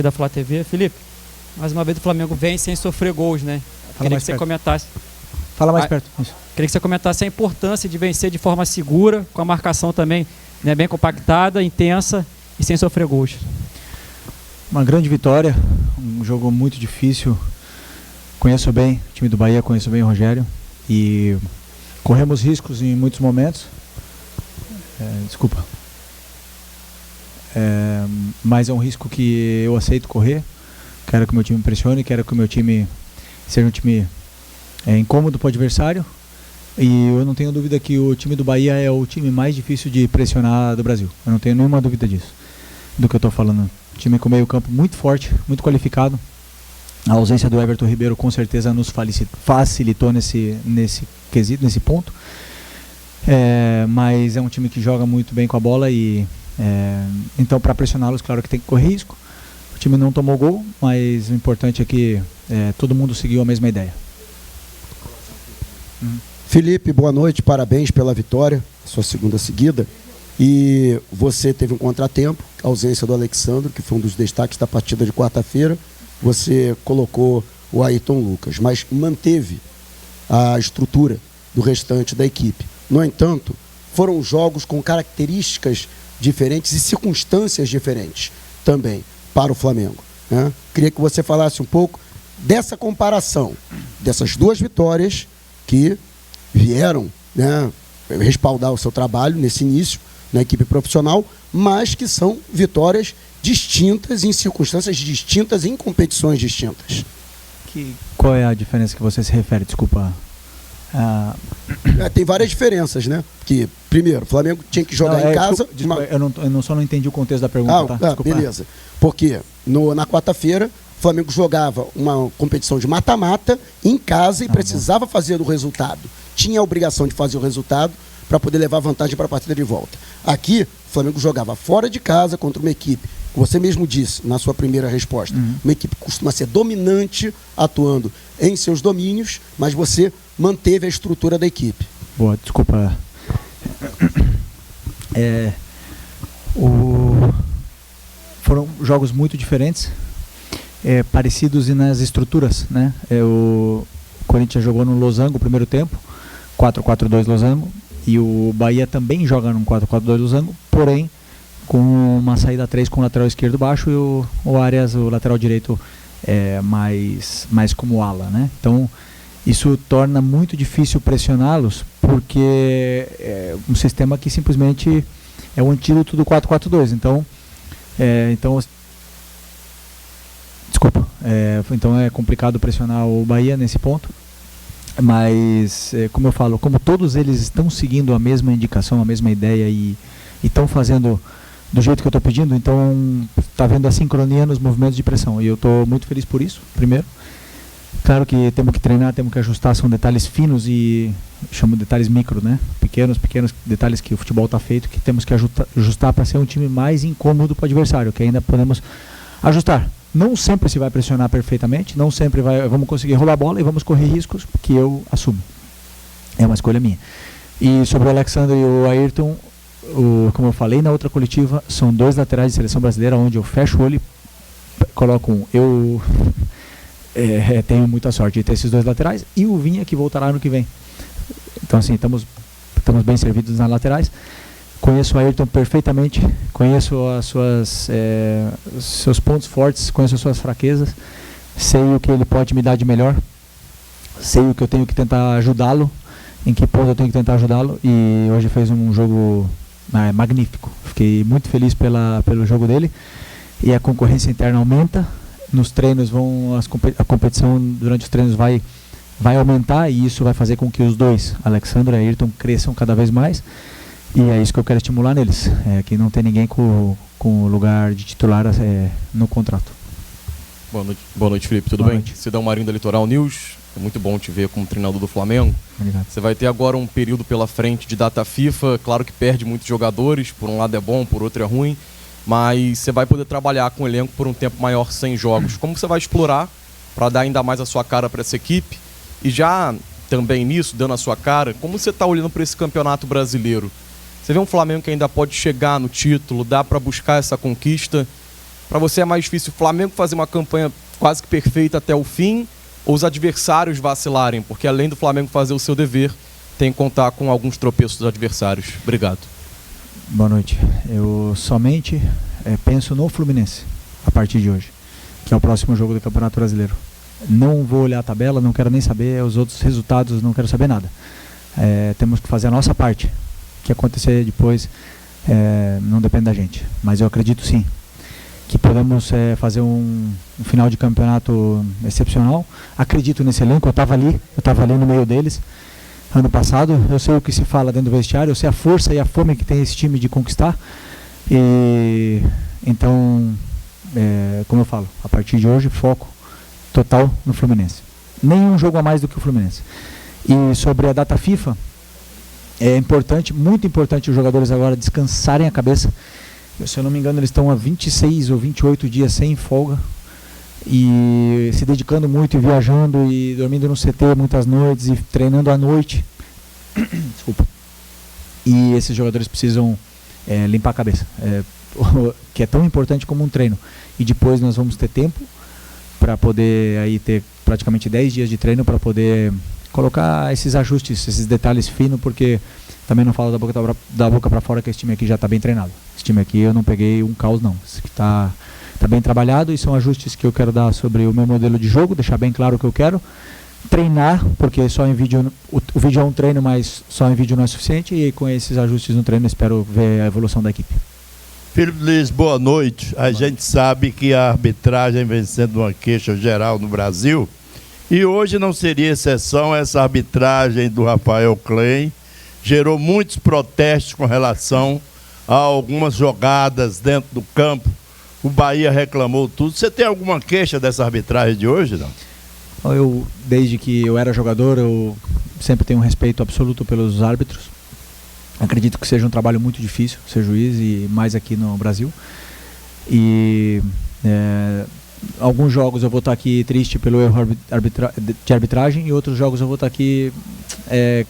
aqui da Flá TV. Felipe, mais uma vez o Flamengo vem sem sofrer gols, né? Queria que você comentasse. Fala mais perto. Isso. Queria que você comentasse a importância de vencer de forma segura, com a marcação também, né, bem compactada, intensa e sem sofrer gols. Uma grande vitória, um jogo muito difícil. Conheço bem o time do Bahia, conheço bem o Rogério e corremos riscos em muitos momentos. Mas é um risco que eu aceito correr. Quero que o meu time pressione, quero que o meu time seja um time incômodo para o adversário. E eu não tenho dúvida que o time do Bahia é o time mais difícil de pressionar do Brasil. Eu não tenho nenhuma dúvida disso, do que eu estou falando. Time com meio campo muito forte, muito qualificado. A ausência do Everton Ribeiro com certeza nos facilitou nesse quesito, nesse ponto. Mas é um time que joga muito bem com a bola e então para pressioná-los, claro que tem que correr risco. O time não tomou gol, mas o importante é que todo mundo seguiu a mesma ideia. Felipe, boa noite, parabéns pela vitória, sua segunda seguida. E você teve um contratempo, a ausência do Alexandre, que foi um dos destaques da partida de quarta-feira. Você colocou o Ayrton Lucas, mas manteve a estrutura do restante da equipe. No entanto, foram jogos com características diferentes e circunstâncias diferentes também para o Flamengo, né? Queria que você falasse um pouco dessa comparação, dessas duas vitórias que vieram, né, respaldar o seu trabalho nesse início na equipe profissional, mas que são vitórias distintas, em circunstâncias distintas, em competições distintas. Qual é a diferença que você se refere? Desculpa. Tem várias diferenças, né? Que, primeiro, o Flamengo tinha que jogar em casa... Desculpa, eu só não entendi o contexto da pergunta. Beleza. Porque na quarta-feira, o Flamengo jogava uma competição de mata-mata em casa e precisava fazer o resultado. Tinha a obrigação de fazer o resultado para poder levar vantagem para a partida de volta. Aqui, o Flamengo jogava fora de casa contra uma equipe, que você mesmo disse na sua primeira resposta, uma equipe que costuma ser dominante, atuando em seus domínios, mas você manteve a estrutura da equipe. Boa, desculpa. Foram jogos muito diferentes, parecidos nas estruturas, né? O Corinthians jogou no losango o primeiro tempo, 4-4-2 losango, e o Bahia também joga num 4-4-2 losango, porém com uma saída 3 com o lateral esquerdo baixo e o Arias, o lateral direito, mais como ala, né? Então isso torna muito difícil pressioná-los, porque é um sistema que simplesmente é o antídoto do 4-4-2. Então é complicado pressionar o Bahia nesse ponto. Mas, como eu falo, como todos eles estão seguindo a mesma indicação, a mesma ideia e estão fazendo do jeito que eu estou pedindo, então está vendo a sincronia nos movimentos de pressão. E eu estou muito feliz por isso, primeiro. Claro que temos que treinar, temos que ajustar, são detalhes finos e chamo de detalhes micro, né? Pequenos detalhes que o futebol está feito, que temos que ajustar para ser um time mais incômodo para o adversário, que ainda podemos ajustar. Não sempre se vai pressionar perfeitamente, não sempre vamos conseguir roubar a bola e vamos correr riscos, que eu assumo. É uma escolha minha. E sobre o Alexandre e o Ayrton, como eu falei na outra coletiva, são dois laterais de seleção brasileira, onde eu fecho o olho e coloco um. Eu tenho muita sorte de ter esses dois laterais e o Vinha, que voltará ano que vem. Então, assim, estamos bem servidos nas laterais. Conheço o Ayrton perfeitamente, conheço seus pontos fortes, conheço as suas fraquezas, sei o que ele pode me dar de melhor, sei o que eu tenho que tentar ajudá-lo, em que ponto eu tenho que tentar ajudá-lo, e hoje fez um jogo magnífico. Fiquei muito feliz pelo jogo dele, e a concorrência interna aumenta, nos treinos a competição durante os treinos vai aumentar, e isso vai fazer com que os dois, Alexandre e Ayrton, cresçam cada vez mais. E é isso que eu quero estimular neles, que não tem ninguém com lugar de titular no contrato. Boa noite, Felipe, tudo bem? Cidão Marinho da Litoral News, é muito bom te ver como treinador do Flamengo. Obrigado. Você vai ter agora um período pela frente de data FIFA, claro que perde muitos jogadores, por um lado é bom, por outro é ruim, mas você vai poder trabalhar com o elenco por um tempo maior sem jogos. Como você vai explorar para dar ainda mais a sua cara para essa equipe? E já também nisso, dando a sua cara, como você está olhando para esse campeonato brasileiro? Você vê um Flamengo que ainda pode chegar no título, dá para buscar essa conquista? Para você é mais difícil o Flamengo fazer uma campanha quase que perfeita até o fim ou os adversários vacilarem? Porque além do Flamengo fazer o seu dever, tem que contar com alguns tropeços dos adversários. Obrigado. Boa noite. Eu somente penso no Fluminense a partir de hoje, que é o próximo jogo do Campeonato Brasileiro. Não vou olhar a tabela, não quero nem saber os outros resultados, não quero saber nada. Temos que fazer a nossa parte. O que acontecer depois não depende da gente. Mas eu acredito sim que podemos fazer um final de campeonato excepcional. Acredito nesse elenco, eu estava ali no meio deles ano passado. Eu sei o que se fala dentro do vestiário, eu sei a força e a fome que tem esse time de conquistar. E então, como eu falo, a partir de hoje, foco total no Fluminense. Nenhum jogo a mais do que o Fluminense. E sobre a data FIFA, é importante, muito importante os jogadores agora descansarem a cabeça. Se eu não me engano, eles estão há 26 ou 28 dias sem folga e se dedicando muito e viajando e dormindo no CT muitas noites e treinando à noite. Desculpa. E esses jogadores precisam limpar a cabeça, que é tão importante como um treino. E depois nós vamos ter tempo para poder aí ter praticamente 10 dias de treino para poder colocar esses ajustes, esses detalhes finos, porque também não falo da boca para fora que esse time aqui já está bem treinado. Esse time aqui eu não peguei um caos não. Esse aqui está bem trabalhado e são ajustes que eu quero dar sobre o meu modelo de jogo, deixar bem claro o que eu quero. Treinar, porque só em vídeo, o vídeo é um treino, mas só em vídeo não é suficiente, e com esses ajustes no treino espero ver a evolução da equipe. Felipe Luiz, boa noite. A gente sabe que a arbitragem vem sendo uma queixa geral no Brasil, e hoje não seria exceção. Essa arbitragem do Rafael Klein gerou muitos protestos com relação a algumas jogadas dentro do campo. O Bahia reclamou tudo. Você tem alguma queixa dessa arbitragem de hoje, não? Eu, desde que eu era jogador, eu sempre tenho um respeito absoluto pelos árbitros. Acredito que seja um trabalho muito difícil ser juiz, e mais aqui no Brasil. E alguns jogos eu vou estar aqui triste pelo erro de arbitragem, e outros jogos eu vou estar aqui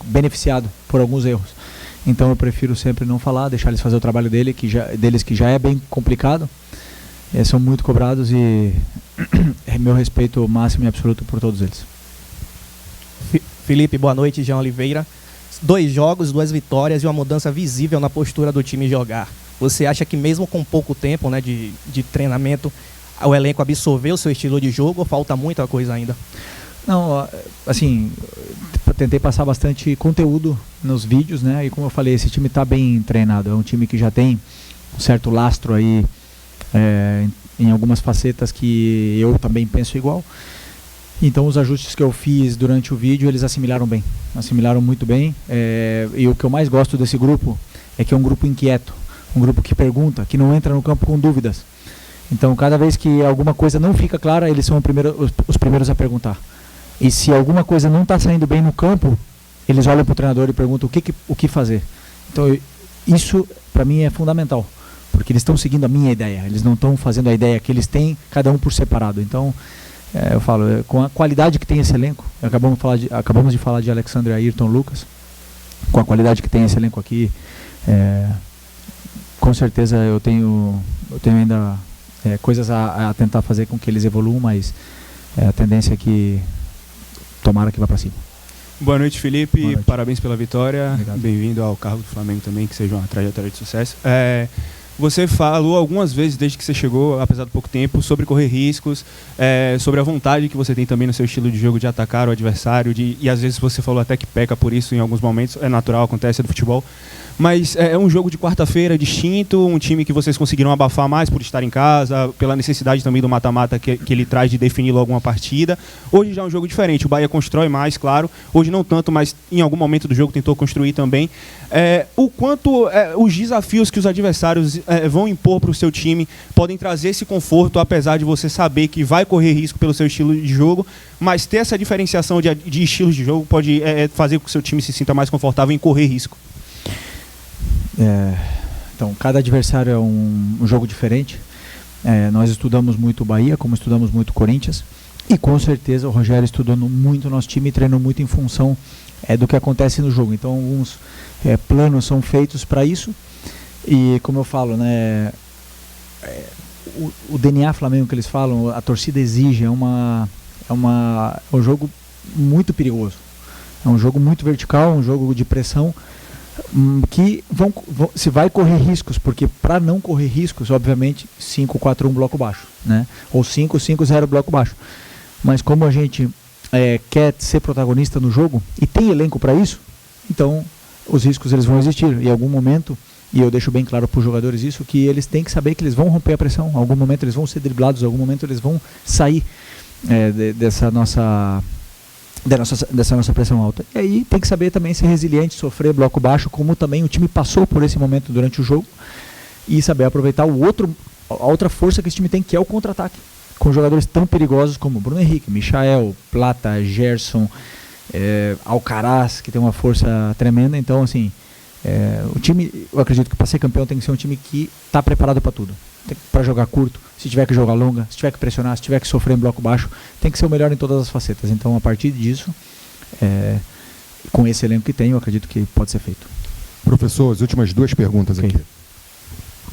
beneficiado por alguns erros. Então eu prefiro sempre não falar, deixar eles fazer o trabalho deles, que já é bem complicado. São muito cobrados e meu respeito máximo e absoluto por todos eles. Felipe, boa noite. Jean Oliveira. 2 jogos, 2 vitórias e uma mudança visível na postura do time jogar. Você acha que mesmo com pouco tempo, né, de treinamento, o elenco absorveu o seu estilo de jogo, ou falta muita coisa ainda? Não, assim, tentei passar bastante conteúdo nos vídeos, né? E como eu falei, esse time está bem treinado. É um time que já tem um certo lastro aí em algumas facetas que eu também penso igual. Então os ajustes que eu fiz durante o vídeo, eles assimilaram muito bem. E o que eu mais gosto desse grupo é que é um grupo inquieto, um grupo que pergunta, que não entra no campo com dúvidas. Então cada vez que alguma coisa não fica clara, eles são os primeiros a perguntar. E se alguma coisa não está saindo bem no campo, eles olham para o treinador e perguntam o que fazer. Então isso para mim é fundamental, porque eles estão seguindo a minha ideia, eles não estão fazendo a ideia que eles têm, cada um por separado. Então eu falo, com a qualidade que tem esse elenco, acabamos de falar de Alexandre, Ayrton, Lucas, com a qualidade que tem esse elenco aqui, com certeza eu tenho ainda coisas a tentar fazer com que eles evoluam, mas a tendência é que tomara que vá para cima. Boa noite, Felipe. Boa noite. Parabéns pela vitória. Bem-vindo ao cargo do Flamengo também, que seja uma trajetória de sucesso. Você falou algumas vezes, desde que você chegou, apesar do pouco tempo, sobre correr riscos, sobre a vontade que você tem também no seu estilo de jogo de atacar o adversário, e às vezes você falou até que peca por isso em alguns momentos, é natural, acontece, é do futebol. Mas é um jogo de quarta-feira distinto, um time que vocês conseguiram abafar mais por estar em casa, pela necessidade também do mata-mata que ele traz de definir logo uma partida. Hoje já é um jogo diferente, o Bahia constrói mais, claro. Hoje não tanto, mas em algum momento do jogo tentou construir também. O quanto os desafios que os adversários vão impor para o seu time podem trazer esse conforto, apesar de você saber que vai correr risco pelo seu estilo de jogo, mas ter essa diferenciação de estilos de jogo pode fazer com que o seu time se sinta mais confortável em correr risco. Então, cada adversário é um jogo diferente. Nós estudamos muito o Bahia, como estudamos muito o Corinthians, e com certeza o Rogério estudou muito o nosso time e treinou muito em função do que acontece no jogo. Então alguns planos são feitos para isso, e como eu falo, né, o DNA Flamengo que eles falam, a torcida exige, é um jogo muito perigoso. É um jogo muito vertical, um jogo de pressão, que se vai correr riscos, porque para não correr riscos, obviamente, 5-4-1 bloco baixo, né? Ou 5-5-0 bloco baixo. Mas como a gente quer ser protagonista no jogo e tem elenco para isso, então os riscos eles vão existir. Em algum momento, e eu deixo bem claro para os jogadores isso, que eles têm que saber que eles vão romper a pressão, em algum momento eles vão ser driblados, em algum momento eles vão sair dessa nossa pressão alta. E aí tem que saber também ser resiliente, sofrer bloco baixo, como também o time passou por esse momento durante o jogo, e saber aproveitar a outra força que esse time tem, que é o contra-ataque, com jogadores tão perigosos como Bruno Henrique, Michael, Plata, Gerson, Alcaraz, que tem uma força tremenda. Então, assim, o time, eu acredito que para ser campeão tem que ser um time que está preparado para tudo, para jogar curto, se tiver que jogar longa, se tiver que pressionar, se tiver que sofrer em bloco baixo, tem que ser o melhor em todas as facetas. Então, a partir disso, com esse elenco que tem, eu acredito que pode ser feito. Professor, as últimas 2 perguntas aqui.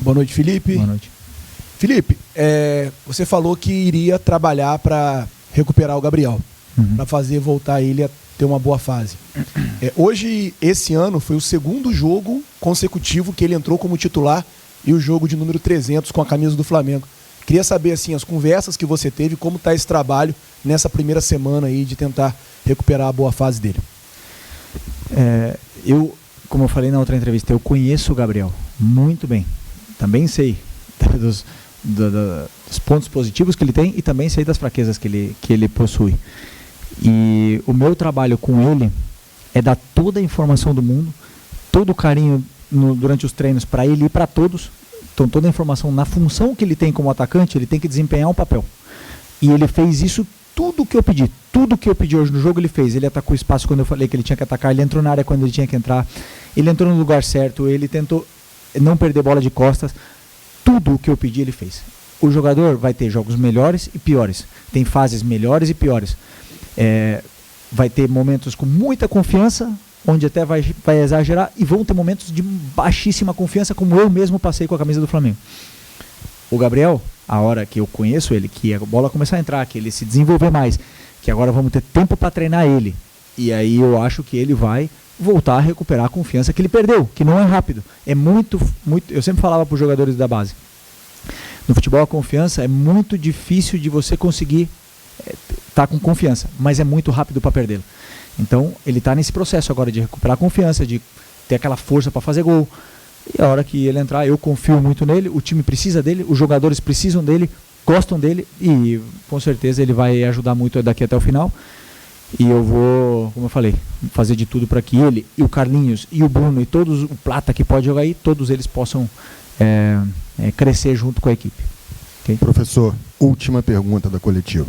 Boa noite, Felipe. Boa noite. Felipe, você falou que iria trabalhar para recuperar o Gabriel, para fazer voltar ele a ter uma boa fase. Hoje, esse ano, foi o 2º jogo consecutivo que ele entrou como titular, e o jogo de número 300 com a camisa do Flamengo. Queria saber, assim, as conversas que você teve, como está esse trabalho nessa primeira semana aí de tentar recuperar a boa fase dele. Como eu falei na outra entrevista, eu conheço o Gabriel muito bem. Também sei dos pontos positivos que ele tem e também sei das fraquezas que ele possui. E o meu trabalho com ele é dar toda a informação do mundo, todo o carinho durante os treinos para ele e para todos. Então, toda a informação na função que ele tem como atacante, ele tem que desempenhar um papel. E ele fez isso, tudo que eu pedi hoje no jogo ele fez. Ele atacou o espaço quando eu falei que ele tinha que atacar, ele entrou na área quando ele tinha que entrar, ele entrou no lugar certo, ele tentou não perder bola de costas. Tudo o que eu pedi ele fez. O jogador vai ter jogos melhores e piores, tem fases melhores e piores. Vai ter momentos com muita confiança, onde até vai exagerar, e vão ter momentos de baixíssima confiança, como eu mesmo passei com a camisa do Flamengo. O Gabriel, a hora que eu conheço ele, que a bola começar a entrar, que ele se desenvolver mais, que agora vamos ter tempo para treinar ele, e aí eu acho que ele vai voltar a recuperar a confiança que ele perdeu, que não é rápido. É muito, eu sempre falava para os jogadores da base, no futebol a confiança é muito difícil de você conseguir estar com confiança, mas é muito rápido para perdê-la. Então, ele está nesse processo agora de recuperar a confiança, de ter aquela força para fazer gol. E a hora que ele entrar, eu confio muito nele, o time precisa dele, os jogadores precisam dele, gostam dele, e com certeza ele vai ajudar muito daqui até o final. E eu vou, como eu falei, fazer de tudo para que ele, e o Carlinhos, e o Bruno, e todos, o Plata que pode jogar aí, todos eles possam crescer junto com a equipe. Okay? Professor, última pergunta da coletiva.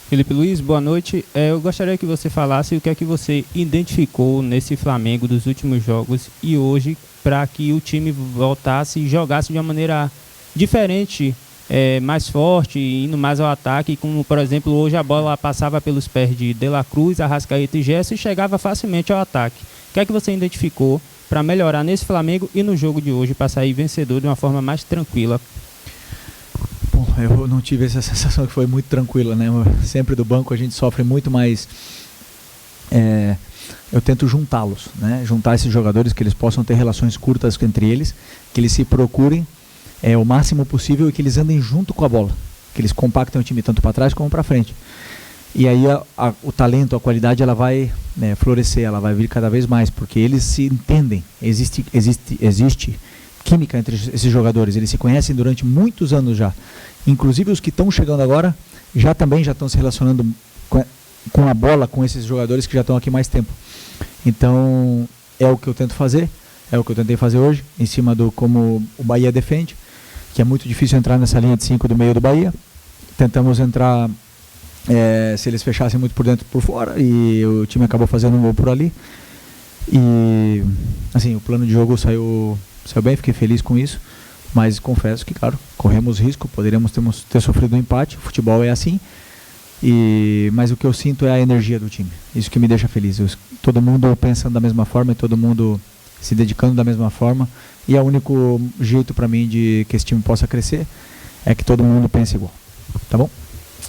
Felipe Luiz, boa noite. Eu gostaria que você falasse o que é que você identificou nesse Flamengo dos últimos jogos e hoje para que o time voltasse e jogasse de uma maneira diferente, mais forte, indo mais ao ataque, como por exemplo hoje a bola passava pelos pés de La Cruz, Arrascaeta e Gerson e chegava facilmente ao ataque. O que é que você identificou para melhorar nesse Flamengo e no jogo de hoje para sair vencedor de uma forma mais tranquila? Bom, eu não tive essa sensação que foi muito tranquila, né? Sempre do banco a gente sofre muito, mas eu tento juntá-los, né? Juntar esses jogadores, que eles possam ter relações curtas entre eles, que eles se procurem o máximo possível e que eles andem junto com a bola, que eles compactem o time tanto para trás como para frente. E aí o talento, a qualidade, ela vai florescer, ela vai vir cada vez mais, porque eles se entendem, existe química entre esses jogadores, eles se conhecem durante muitos anos já. Inclusive os que estão chegando agora já estão se relacionando com a bola, com esses jogadores que já estão aqui mais tempo. Então é o que eu tento fazer, é o que eu tentei fazer hoje, em cima do como o Bahia defende, que é muito difícil entrar nessa linha de 5 do meio do Bahia. Tentamos entrar, se eles fechassem muito por dentro e por fora, e o time acabou fazendo um gol por ali. E assim, o plano de jogo saiu bem, fiquei feliz com isso, mas confesso que, claro, corremos risco, poderíamos ter sofrido um empate, o futebol é assim, mas o que eu sinto é a energia do time, isso que me deixa feliz, todo mundo pensando da mesma forma e todo mundo se dedicando da mesma forma, e é o único jeito para mim de que esse time possa crescer, é que todo mundo pense igual. Tá bom?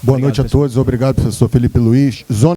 Boa noite a todos. Obrigado, professor Felipe Luiz. Zona